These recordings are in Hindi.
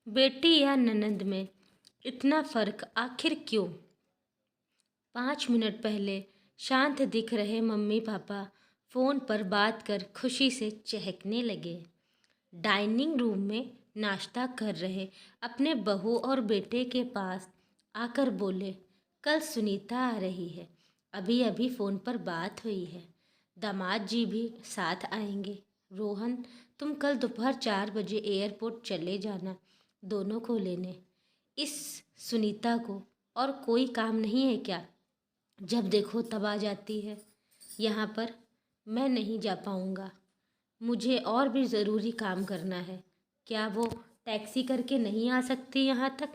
बेटी या ननंद में इतना फर्क आखिर क्यों? 5 मिनट पहले शांत दिख रहे मम्मी पापा फोन पर बात कर खुशी से चहकने लगे। डाइनिंग रूम में नाश्ता कर रहे अपने बहू और बेटे के पास आकर बोले, कल सुनीता आ रही है, अभी अभी फ़ोन पर बात हुई है। दामाद जी भी साथ आएंगे। रोहन, तुम कल दोपहर 4 बजे एयरपोर्ट चले जाना दोनों को लेने। इस सुनीता को और कोई काम नहीं है क्या? जब देखो तब आ जाती है। यहाँ पर मैं नहीं जा पाऊँगा, मुझे और भी ज़रूरी काम करना है। क्या वो टैक्सी करके नहीं आ सकती यहाँ तक?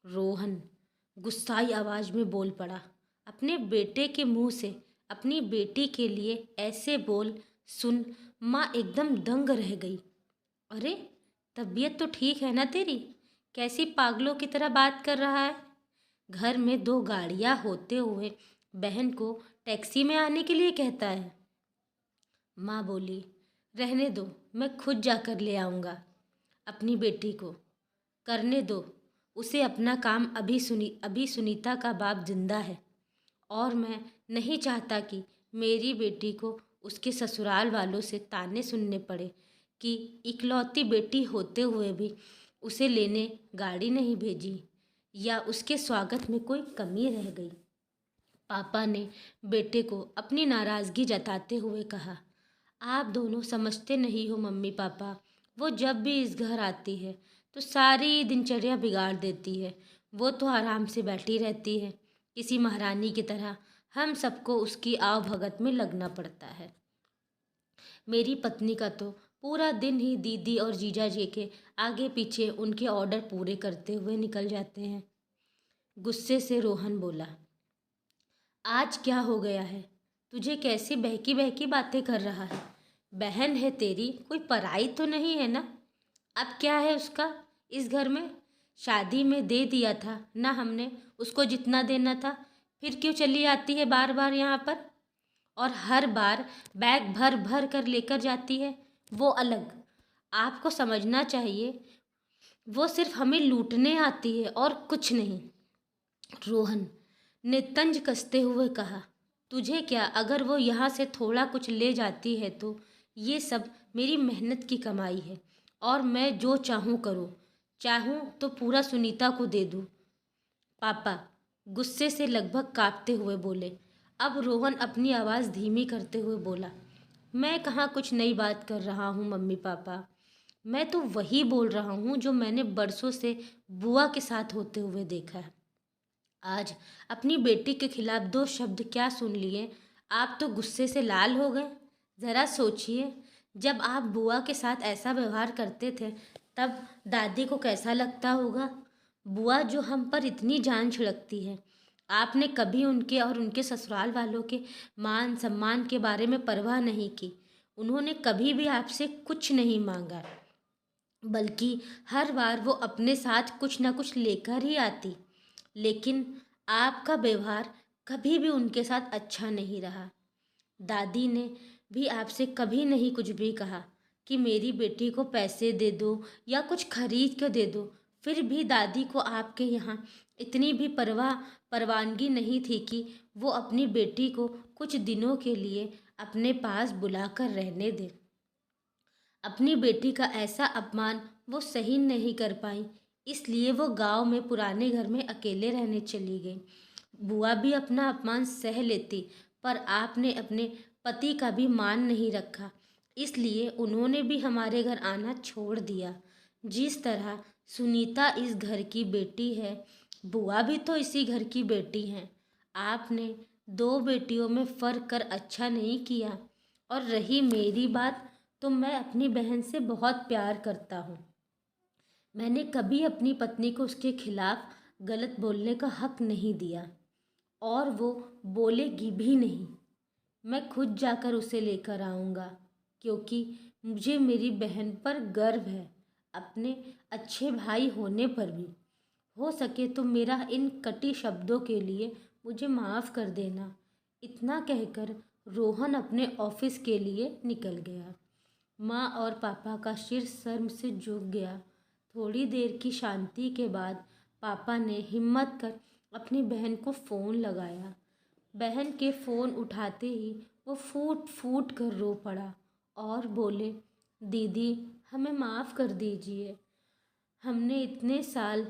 रोहन गुस्साई आवाज़ में बोल पड़ा। अपने बेटे के मुंह से अपनी बेटी के लिए ऐसे बोल सुन माँ एकदम दंग रह गई। अरे, तबीयत तो ठीक है ना तेरी? कैसी पागलों की तरह बात कर रहा है? घर में 2 गाड़ियाँ होते हुए बहन को टैक्सी में आने के लिए कहता है। माँ बोली, रहने दो, मैं खुद जाकर ले आऊँगा अपनी बेटी को। करने दो उसे अपना काम। अभी सुनीता का बाप जिंदा है और मैं नहीं चाहता कि मेरी बेटी को उसके ससुराल वालों से ताने सुनने पड़े कि इकलौती बेटी होते हुए भी उसे लेने गाड़ी नहीं भेजी या उसके स्वागत में कोई कमी रह गई। पापा ने बेटे को अपनी नाराज़गी जताते हुए कहा, आप दोनों समझते नहीं हो मम्मी पापा। वो जब भी इस घर आती है तो सारी दिनचर्या बिगाड़ देती है। वो तो आराम से बैठी रहती है किसी महारानी की तरह। हम सबको उसकी आवभगत में लगना पड़ता है। मेरी पत्नी का तो पूरा दिन ही दीदी और जीजा जी के आगे पीछे उनके ऑर्डर पूरे करते हुए निकल जाते हैं। गुस्से से रोहन बोला, आज क्या हो गया है? तुझे कैसी बहकी बहकी बातें कर रहा है? बहन है तेरी, कोई पराई तो नहीं है ना? अब क्या है उसका इस घर में? शादी में दे दिया था ना हमने उसको जितना देना था, फिर क्यों चली आती है बार बार यहाँ पर? और हर बार बैग भर भर कर लेकर जाती है। वो अलग। आपको समझना चाहिए, वो सिर्फ हमें लूटने आती है और कुछ नहीं। रोहन ने तंज कसते हुए कहा, तुझे क्या, अगर वो यहाँ से थोड़ा कुछ ले जाती है तो ये सब मेरी मेहनत की कमाई है और मैं जो चाहूँ करूँ। चाहूँ तो पूरा सुनीता को दे दूँ। पापा गुस्से से लगभग कांपते हुए बोले। अब रोहन अपनी आवाज़ धीमी करते हुए बोला, मैं कहाँ कुछ नई बात कर रहा हूँ मम्मी पापा। मैं तो वही बोल रहा हूँ जो मैंने बरसों से बुआ के साथ होते हुए देखा है। आज अपनी बेटी के खिलाफ 2 शब्द क्या सुन लिए, आप तो गुस्से से लाल हो गए। ज़रा सोचिए, जब आप बुआ के साथ ऐसा व्यवहार करते थे तब दादी को कैसा लगता होगा। बुआ जो हम पर इतनी जान छिड़कती है, आपने कभी उनके और उनके ससुराल वालों के मान सम्मान के बारे में परवाह नहीं की। उन्होंने कभी भी आपसे कुछ नहीं मांगा, बल्कि हर बार वो अपने साथ कुछ ना कुछ लेकर ही आती। लेकिन आपका व्यवहार कभी भी उनके साथ अच्छा नहीं रहा। दादी ने भी आपसे कभी नहीं कुछ भी कहा कि मेरी बेटी को पैसे दे दो या कुछ खरीद के दे दो। फिर भी दादी को आपके यहाँ इतनी भी परवानगी नहीं थी कि वो अपनी बेटी को कुछ दिनों के लिए अपने पास बुलाकर रहने दे। अपनी बेटी का ऐसा अपमान वो सही नहीं कर पाई, इसलिए वो गांव में पुराने घर में अकेले रहने चली गई। बुआ भी अपना अपमान सह लेती, पर आपने अपने पति का भी मान नहीं रखा, इसलिए उन्होंने भी हमारे घर आना छोड़ दिया। जिस तरह सुनीता इस घर की बेटी है, बुआ भी तो इसी घर की बेटी हैं। आपने 2 बेटियों में फ़र्क कर अच्छा नहीं किया। और रही मेरी बात, तो मैं अपनी बहन से बहुत प्यार करता हूँ। मैंने कभी अपनी पत्नी को उसके खिलाफ गलत बोलने का हक नहीं दिया और वो बोलेगी भी नहीं। मैं खुद जाकर उसे लेकर आऊँगा, क्योंकि मुझे मेरी बहन पर गर्व है, अपने अच्छे भाई होने पर भी। हो सके तो मेरा इन कटी शब्दों के लिए मुझे माफ़ कर देना। इतना कहकर रोहन अपने ऑफिस के लिए निकल गया। माँ और पापा का सिर शर्म से झुक गया। थोड़ी देर की शांति के बाद पापा ने हिम्मत कर अपनी बहन को फ़ोन लगाया। बहन के फ़ोन उठाते ही वो फूट फूट कर रो पड़ा और बोले, दीदी हमें माफ़ कर दीजिए। हमने इतने साल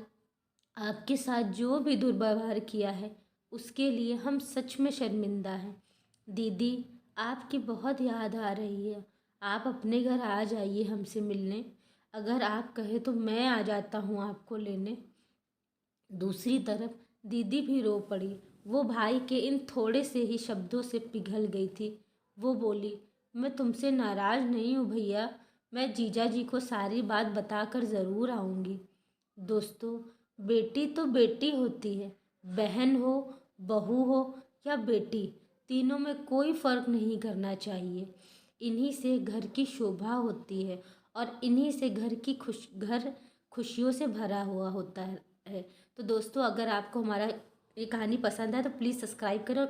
आपके साथ जो भी दुर्व्यवहार किया है उसके लिए हम सच में शर्मिंदा हैं। दीदी आपकी बहुत याद आ रही है। आप अपने घर आ जाइए हमसे मिलने। अगर आप कहे तो मैं आ जाता हूँ आपको लेने। दूसरी तरफ दीदी भी रो पड़ी। वो भाई के इन थोड़े से ही शब्दों से पिघल गई थी। वो बोली, मैं तुमसे नाराज़ नहीं हूँ भैया। मैं जीजा जी को सारी बात बताकर ज़रूर आऊँगी। दोस्तों, बेटी तो बेटी होती है। बहन हो, बहू हो या बेटी, तीनों में कोई फ़र्क नहीं करना चाहिए। इन्हीं से घर की शोभा होती है और इन्हीं से घर खुशियों से भरा हुआ होता है। तो दोस्तों, अगर आपको हमारा ये कहानी पसंद है तो प्लीज़ सब्सक्राइब करें और